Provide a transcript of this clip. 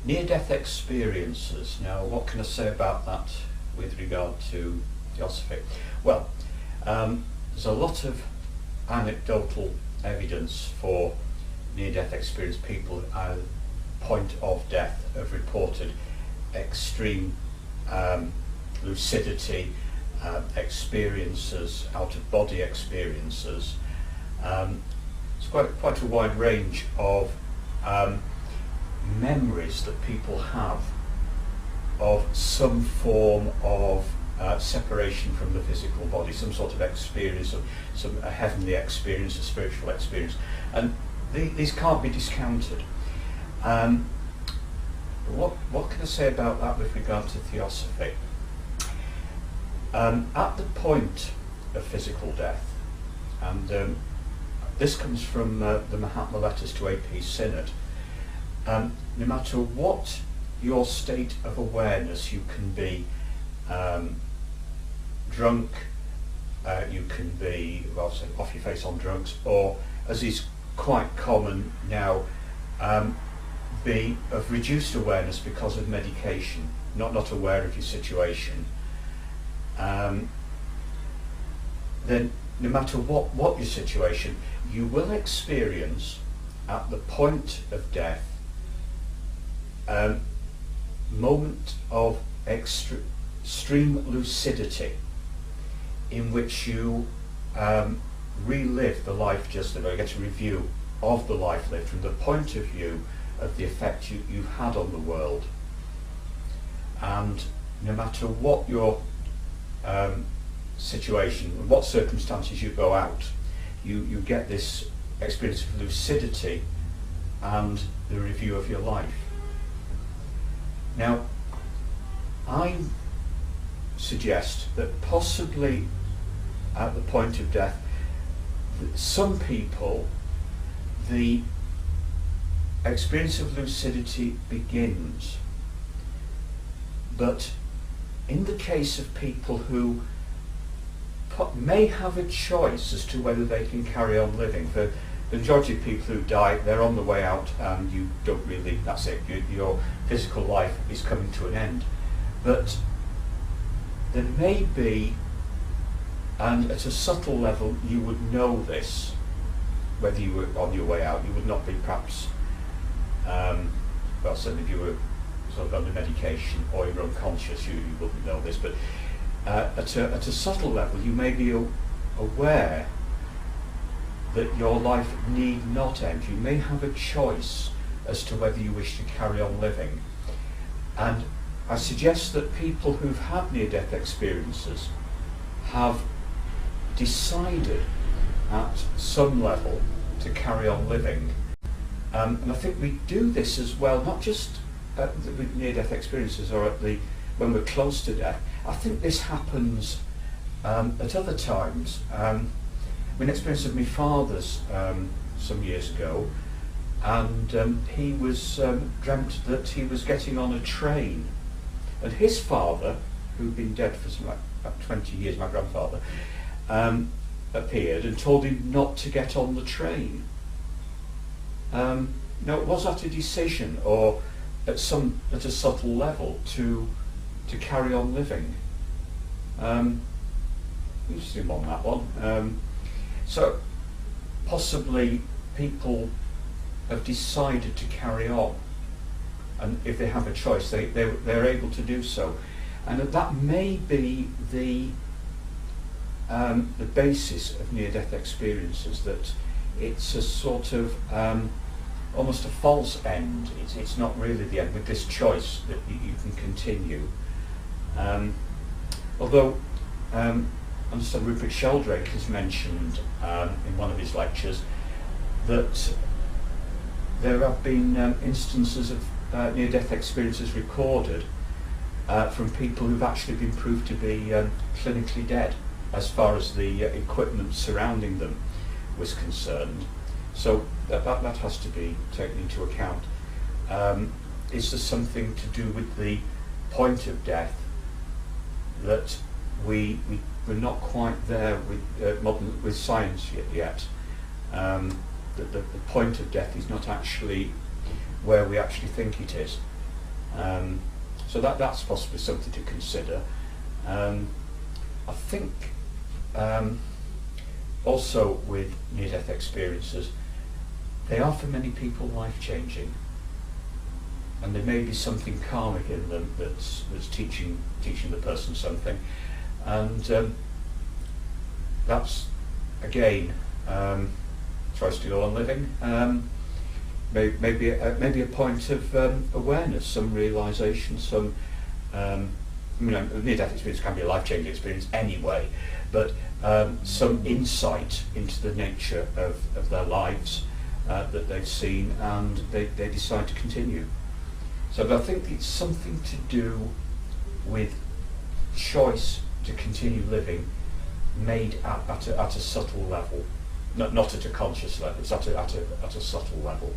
Near-death experiences. Now, what can I say about that with regard to Theosophy? Well, there's a lot of anecdotal evidence for near-death experience. People at the point of death have reported extreme lucidity, experiences, out-of-body experiences. It's quite a wide range of memories that people have of some form of separation from the physical body, some sort of experience, of a heavenly experience, a spiritual experience, and these can't be discounted. What can I say about that with regard to Theosophy? At the point of physical death, and this comes from the Mahatma Letters to A.P. Synod, no matter what your state of awareness, you can be drunk, you can be, well, say, off your face on drugs, or, as is quite common now, be of reduced awareness because of medication, not aware of your situation, then no matter what your situation, you will experience at the point of death moment of extreme lucidity in which you relive the life just lived, or get a review of the life lived from the point of view of the effect you've had on the world. And no matter what your situation, what circumstances you go out, you get this experience of lucidity and the review of your life. Now, I suggest that possibly at the point of death, some people, the experience of lucidity begins, but in the case of people who may have a choice as to whether they can carry on living, for the majority of people who die, they're on the way out and you don't really, that's it, your physical life is coming to an end. But there may be, and at a subtle level you would know this, whether you were on your way out, you would not be perhaps, well, certainly if you were sort of under medication or you're unconscious, you wouldn't know this, but at a subtle level you may be aware that your life need not end. You may have a choice as to whether you wish to carry on living. And I suggest that people who've had near-death experiences have decided at some level to carry on living. And I think we do this as well, not just with near-death experiences or when we're close to death. I think this happens at other times. An experience of my father's some years ago, and he was dreamt that he was getting on a train, and his father, who'd been dead for something like about 20 years, my grandfather, appeared and told him not to get on the train. Now, was that a decision, or at a subtle level to carry on living? Interesting on that one. So possibly people have decided to carry on, and if they have a choice, they're able to do so, and that may be the basis of near-death experiences, that it's a sort of almost a false end. It's not really the end, with this choice that you can continue. Although I understand Rupert Sheldrake has mentioned in one of his lectures that there have been instances of near-death experiences recorded from people who've actually been proved to be clinically dead as far as the equipment surrounding them was concerned. So that has to be taken into account. Is there something to do with the point of death that we're not quite there with science yet? That the point of death is not actually where we actually think it is. So that's possibly something to consider. I think also with near-death experiences, they are for many people life-changing, and there may be something karmic in them that's teaching the person something, and that's again tries to go on living. Maybe a point of awareness, some realisation, some near-death experience can be a life-changing experience anyway, but some insight into the nature of their lives that they've seen, and they decide to continue. So I think it's something to do with choice to continue living, made at a subtle level, not at a conscious level. It's at a subtle level.